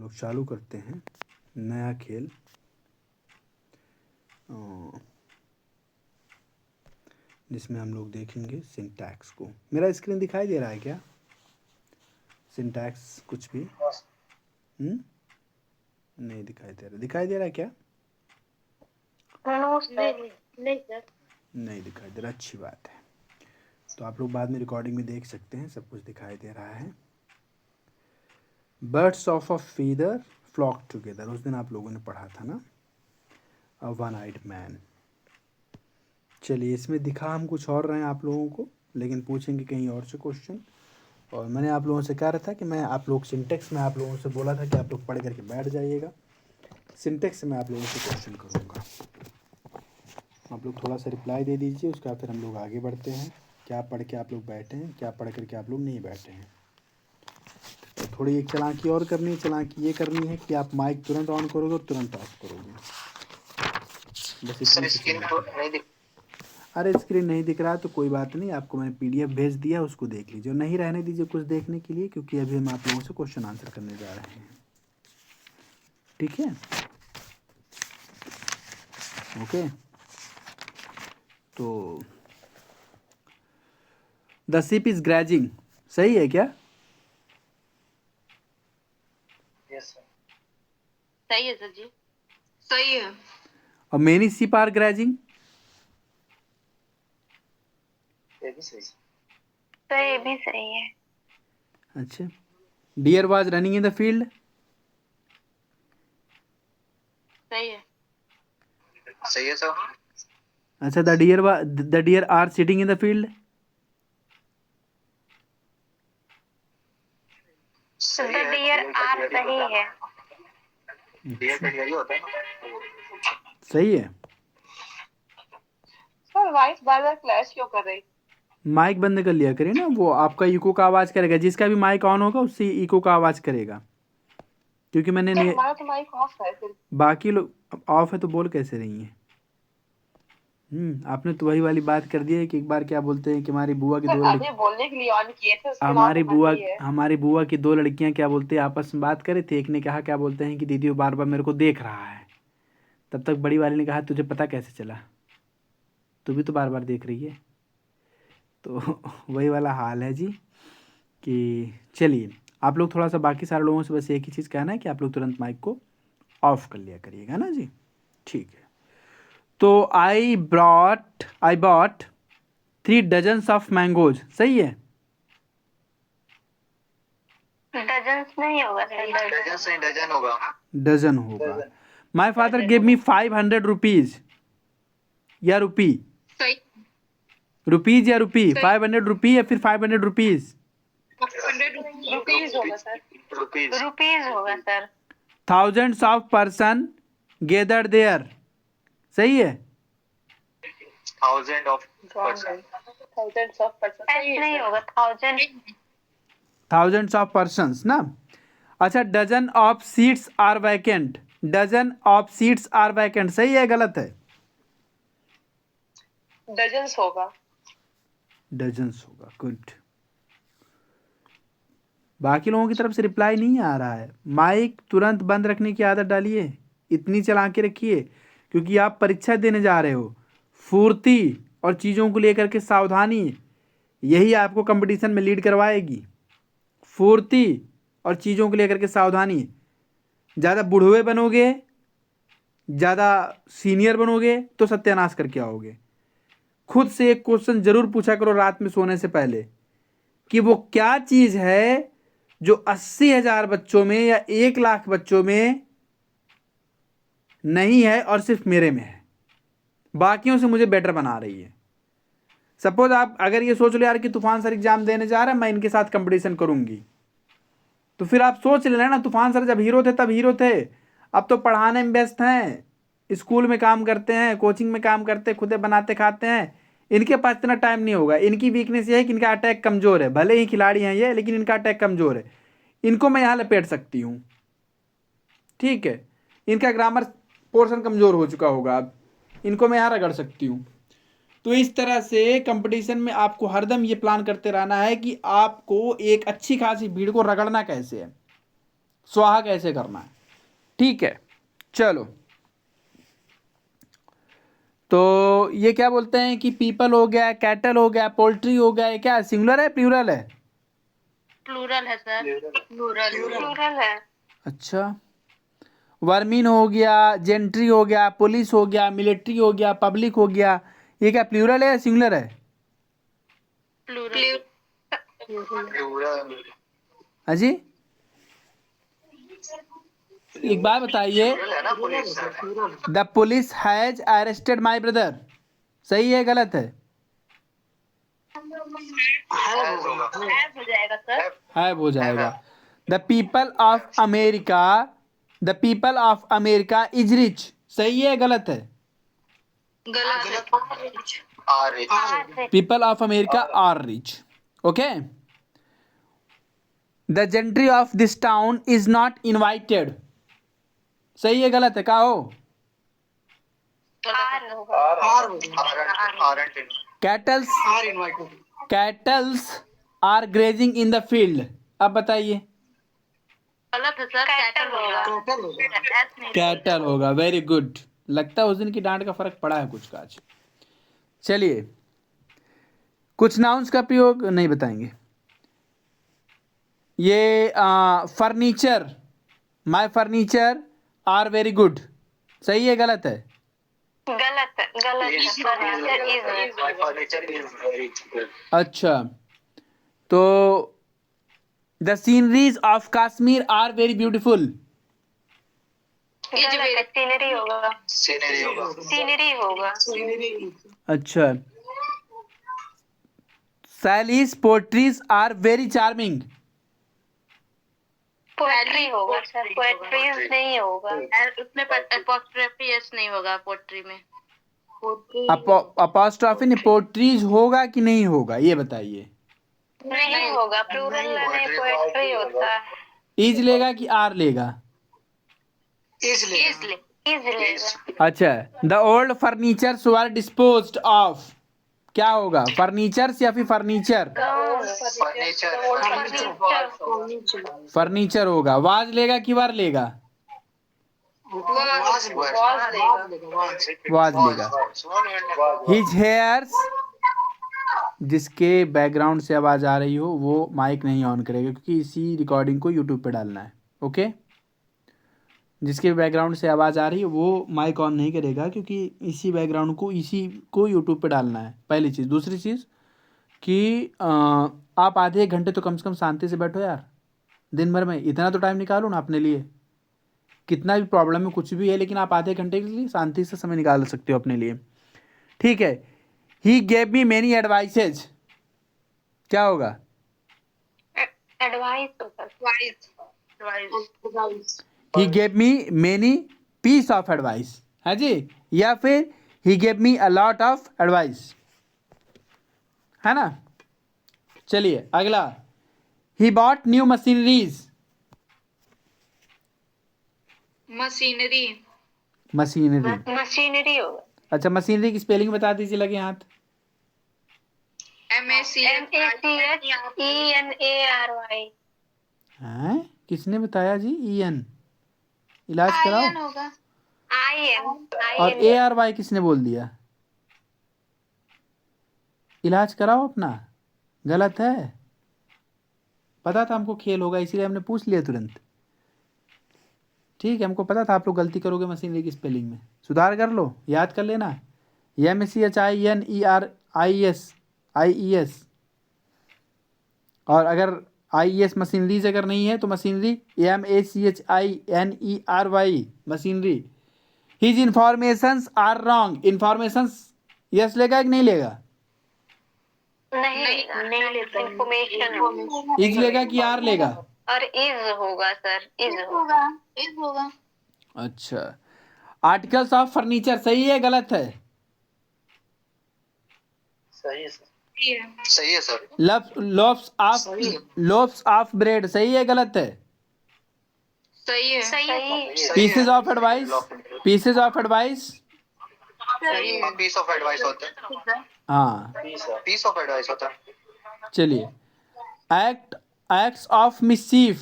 लोग चालू करते हैं नया खेल। जिसमें हम लोग देखेंगे सिंटैक्स को। मेरा स्क्रीन दिखाई दे रहा है क्या? सिंटैक्स कुछ भी नहीं दिखाई दे रहा। दिखाई दे रहा है क्या? नहीं सर, नहीं दिखाई दे रहा। अच्छी बात है। तो आप लोग बाद में रिकॉर्डिंग में देख सकते हैं, सब कुछ दिखाई दे रहा है। Birds of a feather flock together, उस दिन आप लोगों ने पढ़ा था ना, अ वन आइड मैन। चलिए, इसमें दिखा हम कुछ और रहे हैं आप लोगों को, लेकिन पूछेंगे कहीं और से क्वेश्चन। और मैंने आप लोगों से कहा रहा था कि मैं आप लोग सिंटेक्स में आप लोगों से बोला था कि आप लोग पढ़ करके बैठ जाइएगा। सिंटेक्स में आप लोगों से क्वेश्चन करूँगा। आप लोग थोड़ा सा रिप्लाई दे दीजिए, उसके बाद फिर हम लोग आगे बढ़ते हैं। क्या पढ़ के आप लोग बैठे हैं, क्या पढ़ करके आप लोग नहीं बैठे हैं। तो थोड़ी एक चालाकी और करनी है। चालाकी ये करनी है कि आप माइक तुरंत ऑन करोगे और तुरंत ऑफ करोगे। बस इतनी सी चालाकी। अरे स्क्रीन नहीं दिख रहा है तो कोई बात नहीं, आपको मैंने PDF भेज दिया, उसको देख लीजिए। और नहीं रहने दीजिए कुछ देखने के लिए, क्योंकि अभी हम आप लोगों से क्वेश्चन आंसर करने जा रहे हैं। ठीक है, ओके। तो द शिप इज ग्रैजिंग, सही है क्या? सही है सर जी, सही है। और मेनी शिप आर ग्रैजिंग, तो ये भी सही है। अच्छा। Deer was running in the field, सही है, सही है सर। अच्छा। The deer are sitting in the field, deer are सही है। सही है। सर वॉइस बार बार फ्लैश क्यों कर रही? माइक बंद कर लिया करिए ना, वो आपका इको का आवाज़ करेगा। जिसका भी माइक ऑन होगा उससे इको का आवाज़ करेगा, क्योंकि मैंने हमारा तो माइक ऑफ है फिर। बाकी लोग ऑफ है तो बोल कैसे रही हैं? आपने तो वही वाली बात कर दी है कि एक बार क्या बोलते हैं कि हमारी बुआ की सर दो अभी बोलने के लिए ऑन किए थे, उसके बाद हमारी तो बुआ बंद ही है। हमारी बुआ की दो लड़कियां क्या बोलते हैं, आपस में बात करे थे। एक ने कहा क्या बोलते हैं कि दीदी वो बार बार मेरे को देख रहा है। तब तक बड़ी वाली ने कहा तुझे पता कैसे चला, तू भी तो बार बार देख रही है। तो वही वाला हाल है जी। कि चलिए, आप लोग थोड़ा सा बाकी सारे लोगों से बस एक ही चीज़ कहना है कि आप लोग तुरंत माइक को ऑफ कर लिया करिएगा ना जी। ठीक है। तो I bought 3 dozens of mangoes, सही है? डजन्स नहीं होगा सर, डजन होगा। डजन होगा। My father give me 500 rupees या रुपी, रुपीज या रुपी, 500 रुपी या फिर 500 रुपीज। रुपीज होगा सर, रुपीज होगा sir. Thousands of person gather there, सही है? Thousand of person, thousands of person नहीं होगा, थाउजेंड्स ऑफ पर्सन्स ना। अच्छा, dozen of seats are vacant, dozen of seats are vacant, सही है गलत है? डजन्स होगा, डजन्स होगा, गुड। बाकी लोगों की तरफ से रिप्लाई नहीं आ रहा है। माइक तुरंत बंद रखने की आदत डालिए, इतनी चला के रखिए, क्योंकि आप परीक्षा देने जा रहे हो। फुर्ती और चीज़ों को लेकर के सावधानी, यही आपको कंपटीशन में लीड करवाएगी। फुर्ती और चीज़ों को लेकर के सावधानी। ज़्यादा बुढ़वे बनोगे, ज़्यादा सीनियर बनोगे तो सत्यानाश करके आओगे। खुद से एक क्वेश्चन जरूर पूछा करो रात में सोने से पहले कि वो क्या चीज़ है जो 80,000 बच्चों में या 1,00,000 बच्चों में नहीं है और सिर्फ मेरे में है, बाकियों से मुझे बेटर बना रही है। सपोज आप अगर ये सोच लो यार कि तूफान सर एग्जाम देने जा रहा है, मैं इनके साथ कंपटीशन करूंगी, तो फिर आप सोच लेना ना, तूफान सर जब हीरो थे तब हीरो थे, अब तो पढ़ाने में व्यस्त हैं, स्कूल में काम करते हैं, कोचिंग में काम करते हैं, खुदे बनाते खाते हैं। इनके पास इतना टाइम नहीं होगा। इनकी वीकनेस ये है कि इनका अटैक कमज़ोर है, भले ही खिलाड़ी हैं ये, लेकिन इनका अटैक कमज़ोर है। इनको मैं यहाँ लपेट सकती हूँ, ठीक है? इनका ग्रामर पोर्शन कमज़ोर हो चुका होगा, अब इनको मैं यहाँ रगड़ सकती हूँ। तो इस तरह से कंपटीशन में आपको हरदम ये प्लान करते रहना है कि आपको एक अच्छी खासी भीड़ को रगड़ना कैसे है। स्वाहा कैसे करना है। ठीक है, चलो। तो ये क्या बोलते हैं कि पीपल हो गया, कैटल हो गया, पोल्ट्री हो गया, ये क्या है, सिंगुलर है प्लूरल है? प्लूरल है सर, प्लूरल है। अच्छा, वर्मिन हो गया, जेंट्री हो गया, पुलिस हो गया, मिलिट्री हो गया, पब्लिक हो गया, ये क्या प्लूरल है या सिंगुलर है? प्लूरल। अजी एक बात बताइए, the police has arrested my brother, सही है गलत है? हो जाएगा सर। हैव हो जाएगा। The people of America, the people of America is rich, सही है गलत है? गलत। People of America are rich. Okay. The gentry of this town is not invited, सही है गलत है? कहा हो। Cattles, cattles are grazing in the field, अब बताइए। गलत है सर, कैटल होगा। कैटल होगा, वेरी गुड। लगता है उस दिन की डांट का फर्क पड़ा है कुछ का आज। चलिए, कुछ नाउन्स का प्रयोग नहीं बताएंगे। ये furniture, my furniture are very good, सही है गलत है? गलत है। अच्छा, तो the sceneries of Kashmir are very beautiful, scenery होगा। सीनरी होगा। अच्छा। Shelley's poetries are very charming, poetry होगा सर, पोएट्रीज नहीं होगा उसमें, एपोस्ट्रोफी एस नहीं होगा पोएट्री में। अपॉस्ट्रॉफी नहीं, पोट्रीज होगा कि नहीं होगा ये बताइए। नहीं होगा, प्लूरल में पोएट्री होता है। इज लेगा कि आर लेगा? इज लेगा। अच्छा, the old furnitures were disposed of, क्या होगा, फर्नीचर्स या फिर फर्नीचर? फर्नीचर होगा। वाज लेगा कि वार लेगा? वाज लेगा। हिज हेयर्स, जिसके बैकग्राउंड से आवाज आ रही हो वो माइक नहीं ऑन करेगा क्योंकि इसी रिकॉर्डिंग को यूट्यूब पे डालना है। ओके, जिसके बैकग्राउंड से आवाज़ आ रही है वो माइक ऑन नहीं करेगा क्योंकि इसी बैकग्राउंड को, इसी को यूट्यूब पे डालना है, पहली चीज़। दूसरी चीज़ कि आप आधे एक घंटे तो कम से कम शांति से बैठो यार, दिन भर में इतना तो टाइम निकालो ना अपने लिए। कितना भी प्रॉब्लम है, कुछ भी है, लेकिन आप आधे घंटे के लिए शांति से समय निकाल सकते हो अपने लिए। ठीक है। He gave me many advices, क्या होगा? Advice. He gave me many piece of advice, है जी, या फिर he gave me a lot of advice, है ना। चलिए अगला, he bought new machineries, machinery. Machinery, machinery होगा। अच्छा, मशीनरी की स्पेलिंग बता दीजिए, लगे हाथ। MACHENARY। हैं, किसने बताया जी? EN, इलाज कराओ। होगा। और ARY किसने बोल दिया? इलाज कराओ अपना, गलत है। पता था हमको खेल होगा इसीलिए हमने पूछ लिया तुरंत। ठीक है, हमको पता था आप लोग गलती करोगे मशीनरी की स्पेलिंग में, सुधार कर लो, याद कर लेना। MACHINERIES, और अगर IES मशीनरीज अगर नहीं है तो machinery MACHINERY, machinery. His informations are wrong, informations yes लेगा कि नहीं लेगा? नहीं लेता। इंफॉर्मेशन इज लेगा कि आर लेगा? और इज होगा सर, इज होगा। अच्छा, आर्टिकल्स ऑफ फर्नीचर सही है गलत है? सही है सर। लोफ्स ऑफ ब्रेड सही है गलत है? सही है। Pieces of advice, pieces of advice, piece of advice होता है। हाँ, पीस ऑफ एडवाइस होता है। चलिए, एक्ट्स ऑफ मिसचीफ,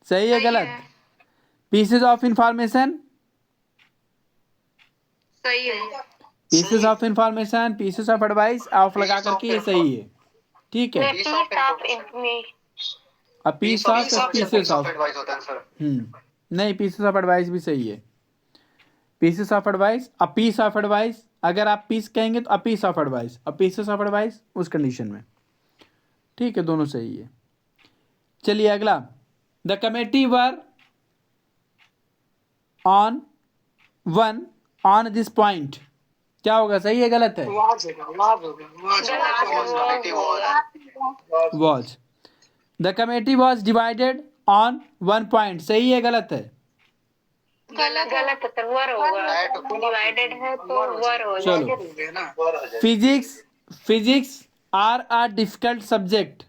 सही है गलत? पीसेस ऑफ इंफॉर्मेशन, सही है। Pieces of information, pieces of advice, of लगा करके ये सही है। ठीक है, पीस ऑफ इंफॉर्मेशन। अब पीस ऑफ या पीसेस ऑफ? एडवाइस होता है सर। नहीं, पीसेस ऑफ एडवाइस भी सही है। Pieces of advice, a piece of advice, अगर आप पीस कहेंगे तो a piece of advice, a pieces of advice उस कंडीशन में। ठीक है, दोनों सही है। चलिए अगला, the committee were on one on this point, क्या होगा? सही है गलत है? Was. The committee was divided on one point, सही है गलत है? गलत है सर, वर होगा। डिवाइडेड है तो वर हो चलो, जाएगा। Physics are a difficult subject.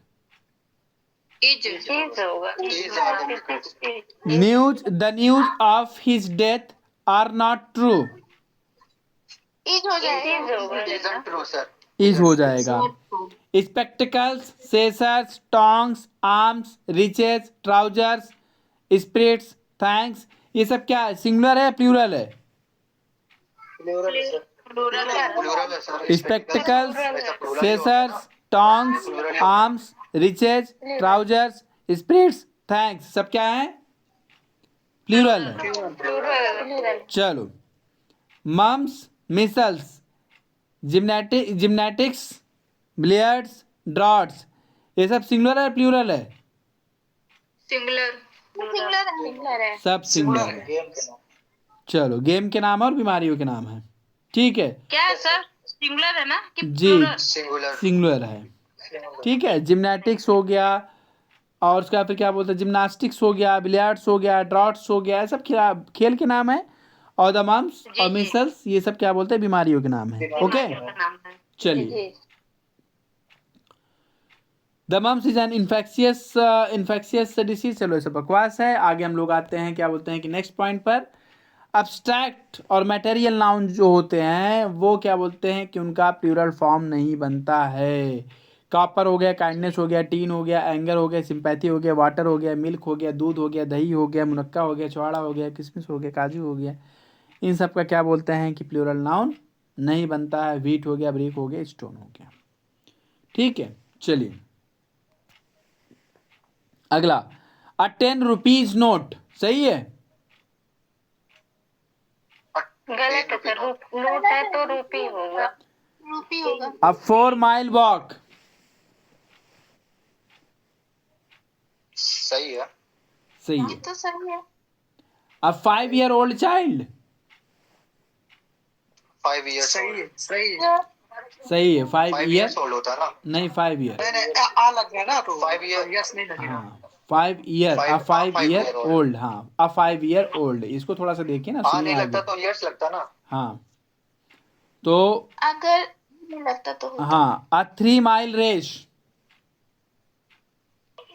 Is होगा। The news of his death are not true. Is हो जाएगा। True sir. इज हो जाएगा। Spectacles, scissors, tongs, arms, riches, trousers, spirits, thanks, ये सब क्या है? सिंगुलर है, प्लूरल है? प्लूरल है sir. Spectacles, scissors, tongs, arms, riches, trousers, spirits, thanks, सब क्या है? प्लूरल है। चलो, mumps, measles, gymnastics, billiards, draughts, ये सब सिंगुलर है, प्लूरल है? सिंगुलर है। सब सिंगुलर है। चलो, गेम के नाम और बीमारियों के नाम है। ठीक है, क्या है सर? सिंगुलर है ना कि जी सिंगुलर। सिंगुलर है। ठीक है, जिम्नैटिक्स हो गया, और उसका फिर क्या बोलते हैं, जिम्नास्टिक्स हो गया, बिलियर्ड्स हो गया, ड्रॉट्स हो गया, ये सब खेल के नाम है। और द मम्स और मिसल्स, ये सब क्या बोलते हैं, बीमारियों के नाम है। ओके, चलिए, the mumps is an infectious disease. चलो, ये सब बकवास है। आगे हम लोग आते हैं, क्या बोलते हैं कि नेक्स्ट पॉइंट पर, अब्स्ट्रैक्ट और मटेरियल नाउन जो होते हैं वो क्या बोलते हैं कि उनका प्लूरल फॉर्म नहीं बनता है। कॉपर हो गया, काइंडनेस हो गया, टीन हो गया, एंगर हो गया, सिंपैथी हो गया, वाटर हो गया, मिल्क हो गया, दूध हो गया, दही हो गया, मुनक्का हो गया, छुआड़ा हो गया, किशमिश हो गया, काजू हो गया, इन सब का क्या बोलते हैं कि प्लूरल नाउन नहीं बनता है। व्हीट हो गया, ब्रिक हो गया, स्टोन हो गया। ठीक है, चलिए अगला, अ 10 रुपीज नोट, सही है? गलत है सर, नोट है तो रूपी होगा। अ 4 माइल वॉक, सही है। सही है। तो सही है। अ 5 ईयर ओल्ड चाइल्ड, 5 इयर्स। सही है, सही है। सही है। 5 5 ईयर इयर्स ओल्ड होता है ना? नहीं, 5 ईयर। नहीं, आ लग गया ना तो 5 ईयर। यस नहीं लगेगा। हाँ, 5 ईयर, अ 5 5 ईयर year ओल्ड। हाँ, अ 5 ईयर ओल्ड, इसको थोड़ा सा देखिए ना, हाँ, सुनिए नहीं लगता आगे। तो इयर्स लगता ना। हाँ, तो अगर नहीं लगता तो होता। हाँ, अ 3 माइल रेस।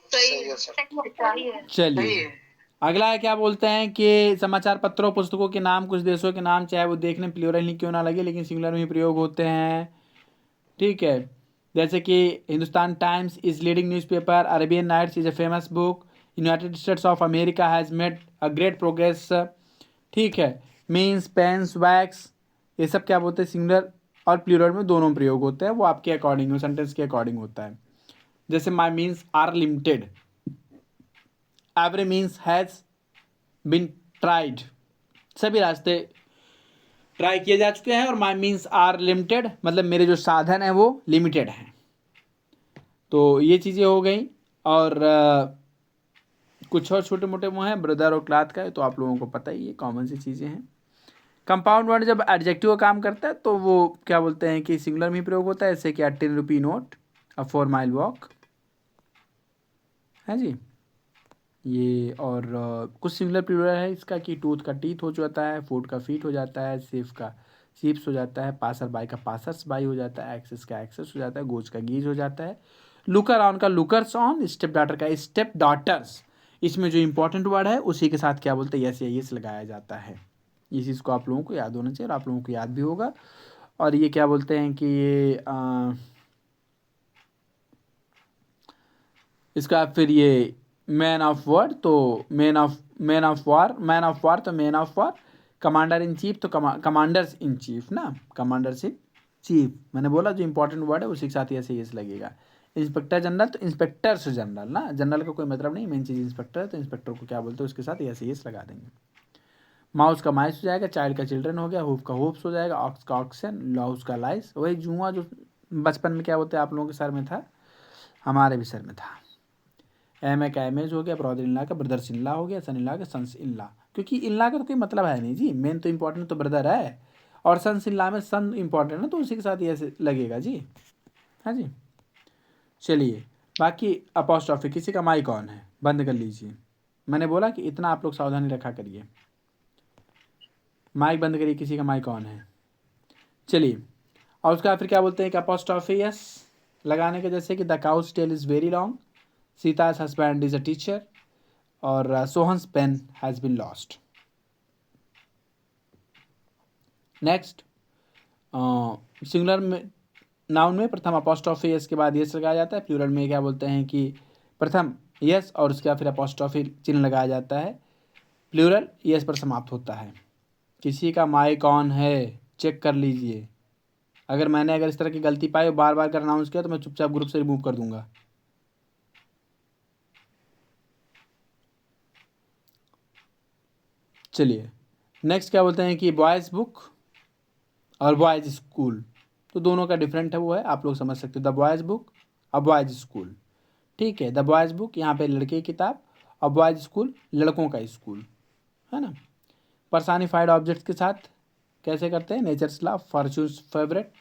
सही है सर। सही है। सही चलिए है। अगला है, क्या बोलते हैं कि समाचार पत्रों पुस्तकों के नाम, कुछ देशों के नाम, चाहे वो देखने में प्लूरल ही क्यों ना लगे, लेकिन सिंगुलर में ही प्रयोग होते हैं। ठीक है, जैसे कि Hindustan times is leading newspaper, Arabian nights is a famous book, United States of America has made a great progress. ठीक है, मीन्स, पेन्स, वैक्स, ये सब क्या बोलते हैं, सिंगुलर और प्लूरल में दोनों में प्रयोग होते हैं। वो आपके अकॉर्डिंग, सेंटेंस के अकॉर्डिंग होता है। जैसे my means are limited, every means has been tried, सभी रास्ते ट्राई किए जा चुके हैं। और माई मीन्स आर लिमिटेड, मतलब मेरे जो साधन हैं वो लिमिटेड हैं। तो ये चीज़ें हो गई। और कुछ और छोटे मोटे वो हैं, ब्रदर और क्लाथ का है, तो आप लोगों को पता ही है, कॉमन सी चीज़ें हैं। कंपाउंड वर्ड जब एडजेक्टिव का काम करता है तो वो क्या बोलते हैं कि सिंगुलर में ही प्रयोग होता है, जैसे कि 10 रुपी नोट, अ 4 माइल वॉक है जी। ये और कुछ सिंगुलर प्लूरल है इसका, कि टूथ का टीथ हो जाता है, फूड का फीट हो जाता है, सेफ का सीप्स हो जाता है, पासर बाई का पासर्स बाई हो जाता है, एक्सेस का एक्सेस हो जाता है, गोज का गीज हो जाता है, लुकर ऑन का लुकर्स ऑन, स्टेप डॉटर का स्टेप डॉटर्स। इसमें जो इंपॉर्टेंट वर्ड है उसी के साथ क्या बोलते हैं, यस या यस लगाया जाता है। इस चीज़ को आप लोगों को याद होना चाहिए, और आप लोगों को याद भी होगा। और ये क्या बोलते हैं कि ये इसका फिर ये मैन ऑफ वर्ड तो मैन ऑफ वार तो man of war, commander in chief तो कमांडर्स इन चीफ ना, कमांडर्स इन चीफ। मैंने बोला जो इंपॉर्टेंट वर्ड है उसी के साथ ऐसे यस लगेगा। इंस्पेक्टर जनरल तो इंस्पेक्टर्स जनरल ना, जनरल का कोई मतलब नहीं, मेन चीज़ इंस्पेक्टर है तो इंस्पेक्टर को क्या बोलते हैं उसके साथ ऐसे यस लगा देंगे। माउस का माइस हो जाएगा, चाइल्ड का चिल्ड्रन हो गया, हुफ का हुफ्स हो जाएगा, ऑक्स का ऑक्सन, लाउस का लाइस, वही जुआ जो बचपन में क्या बोलते हैं आप लोगों के सर में था, हमारे भी सर में था। एम ए का एमेज हो गया, ब्रदर इन लॉ का ब्रदर्स इन लॉ हो गया, सन इन लॉ का सन्स इन लॉ, क्योंकि इन लॉ का तो कोई मतलब है नहीं जी, मेन तो इंपॉर्टेंट तो ब्रदर है, और सन्स इन लॉ में सन इंपॉर्टेंट है तो उसी के साथ ये ऐसे लगेगा जी। हाँ जी, चलिए बाकी अपॉस्ट्रॉफी, किसी का माई कौन है बंद कर लीजिए। मैंने बोला कि इतना आप लोग सावधानी रखा करिए, माइक बंद करिए, किसी का माइक ऑन है। चलिए, और उसका फिर क्या बोलते हैं कि अपॉस्ट्रॉफी यस लगाने के, जैसे कि the cow's tail is very long, Sita's husband is a teacher, और Sohan's pen has been lost. Next, singular में नाउन में प्रथम अपॉस्ट्रॉफी यस के बाद यस लगाया जाता है, प्लूरल में क्या बोलते हैं कि प्रथम यस और उसके बाद फिर अपॉस्ट्रॉफी चिन्ह लगाया जाता है, प्लूरल यस पर समाप्त होता है। किसी का माइक ऑन है, चेक कर लीजिए। अगर इस तरह की गलती पाई और बार बार कर अनाउंस किया तो मैं चुपचाप ग्रुप से रिमूव कर दूंगा। चलिए नेक्स्ट क्या बोलते हैं कि बॉयज़ बुक और बॉयज़ स्कूल, तो दोनों का डिफरेंट है, वो है आप लोग समझ सकते हो, द बॉयज़ बुक और बॉयज़ स्कूल। ठीक है, द बॉयज़ बुक यहाँ पे लड़के की किताब और बॉयज़ स्कूल लड़कों का स्कूल, है ना। पर्सनिफाइड ऑब्जेक्ट्स के साथ कैसे करते हैं, nature's love, fortune's favourite,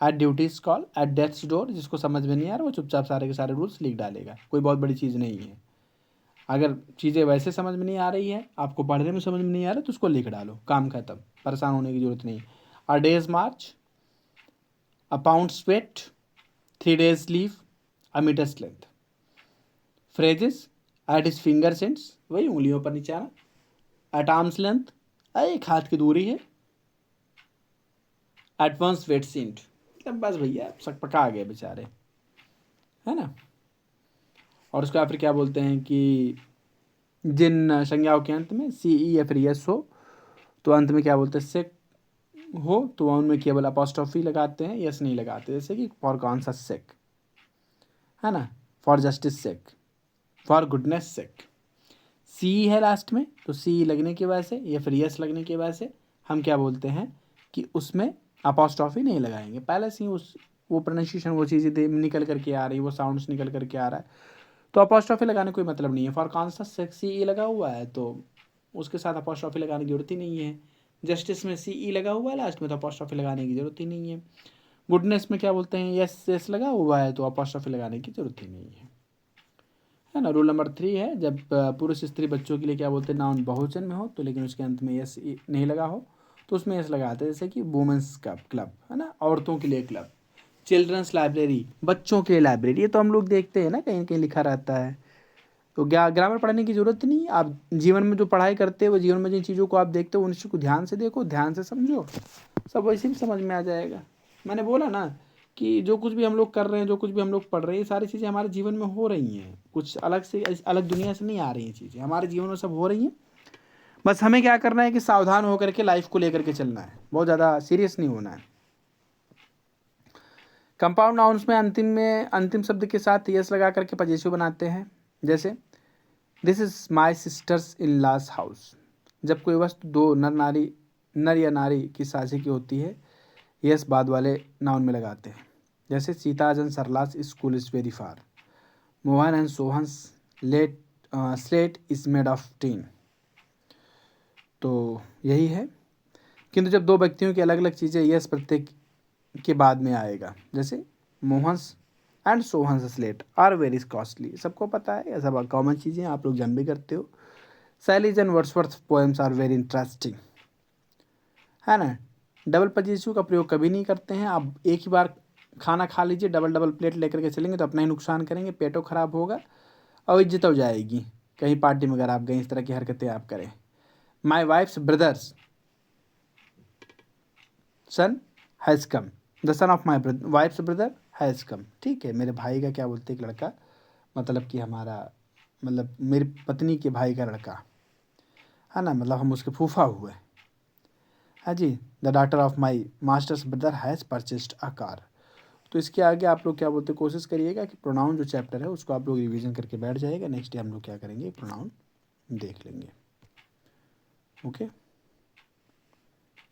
at duty's call, at death's door, जिसको समझ में नहीं आ रहा वो चुपचाप सारे के सारे रूल्स लिख डालेगा, कोई बहुत बड़ी चीज़ नहीं है। अगर चीज़ें वैसे समझ में नहीं आ रही है, आपको पढ़ने में समझ में नहीं आ रहा तो उसको लिख डालो, काम खत्म, परेशान होने की जरूरत नहीं। A day's march, a pound's weight, 3 days लीव, a metre's length. Phrases, at his finger's ends, वही उंगलियों पर निचाना, एट आर्म्स लेंथ, एक हाथ की दूरी है, एट वंस वेट सीन्ड, मतलब बस भैया सब पका गए बेचारे, है ना। और उसका फिर क्या बोलते हैं कि जिन संज्ञाओं के अंत में सी ई या फिर यस हो तो अंत में क्या बोलते हैं सेक हो तो उनमें केवल अपॉस्ट्रोफी लगाते हैं, यस नहीं लगाते, जैसे कि फॉर कौन सा सेक, है ना, for justice sake, for goodness sake. सी है लास्ट में तो सी लगने की वजह से या फिर यस लगने की वजह से हम क्या बोलते हैं कि उसमें अपॉस्ट्रोफी नहीं लगाएंगे, पहले से ही वो प्रोनाउंसिएशन वो चीज़ें निकल करके आ रही है, वो साउंड्स निकल करके आ रहा है, तो अपॉस्ट्रोफी लगाने कोई मतलब नहीं है। फॉर कॉन्सस सी ई लगा हुआ है तो उसके साथ अपॉस्ट्रोफी लगाने की जरूरत ही नहीं है। जस्टिस में सी ई लगा हुआ है लास्ट में तो अपॉस्ट्रोफी लगाने की जरूरत ही नहीं है। गुडनेस में क्या बोलते हैं यस यस लगा हुआ है तो अपॉस्ट्रोफी लगाने की जरूरत ही नहीं है ना। रूल नंबर 3 है, जब पुरुष स्त्री बच्चों के लिए क्या बोलते हैं नाउन बहुवचन में हो तो लेकिन उसके अंत में यस नहीं लगा हो तो उसमें यस लगाते हैं, जैसे कि वुमेंस क्लब, है ना, औरतों के लिए क्लब, चिल्ड्रंस लाइब्रेरी, बच्चों के लिए लाइब्रेरी, ये तो हम लोग देखते हैं ना कहीं कहीं लिखा रहता है, तो ग्रामर पढ़ने की ज़रूरत नहीं है। आप जीवन में जो पढ़ाई करते हो, जीवन में जिन चीज़ों को आप देखते हो उन चीज़ों को ध्यान से देखो, ध्यान से समझो, सब वैसे भी समझ में आ जाएगा। मैंने बोला ना कि जो कुछ भी हम लोग कर रहे हैं, जो कुछ भी हम लोग पढ़ रहे हैं, सारी चीज़ें हमारे जीवन में हो रही हैं, कुछ अलग से अलग दुनिया से नहीं आ रही हैं चीज़ें, हमारे जीवन में सब हो रही हैं। बस हमें क्या करना है कि सावधान होकर के लाइफ को लेकर के चलना है, बहुत ज़्यादा सीरियस नहीं होना है। कंपाउंड नाउन्स में अंतिम शब्द के साथ यस लगा करके पजेसिव बनाते हैं, जैसे this is my sisters in loss house. जब कोई वस्तु दो नर या नारी की साझे की होती है, यस बाद वाले नाउन में लगाते हैं, जैसे Sita's and Sarla's school is very far, Mohan and Sohan's slate is made of tin. तो यही है, किंतु जब दो व्यक्तियों की अलग अलग चीज़ें यस प्रत्येक के बाद में आएगा, जैसे Mohan's and Sohan's slate are very costly, सबको पता है, ये सब कॉमन चीज़ें आप लोग जन भी करते हो। Shelley's and Wordsworth poems are very interesting, है ना। डबल पजेसिव का प्रयोग कभी नहीं करते हैं। आप एक ही बार खाना खा लीजिए, डबल प्लेट लेकर के चलेंगे तो अपना ही नुकसान करेंगे, पेटों खराब होगा और इज्जत हो जाएगी कहीं पार्टी में अगर आप गए, इस तरह की हरकतें आप करें। My wife's brother's son has come, the son of my wife's brother has come, ठीक है, मेरे भाई का क्या बोलते हैं एक लड़का, मतलब कि हमारा मतलब मेरी पत्नी के भाई का लड़का है ना, मतलब हम उसके फूफा हुए। हाँ जी, the daughter of my master's brother has purchased a car. तो इसके आगे आप लोग क्या बोलते हैं, कोशिश करिएगा कि प्रोनाउन जो चैप्टर है उसको आप लोग रिवीजन करके बैठ जाइएगा। नेक्स्ट डे हम लोग क्या करेंगे, प्रोनाउन देख लेंगे। ओके,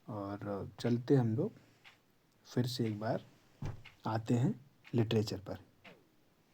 और चलते हम लोग फिर से एक बार आते हैं लिटरेचर पर।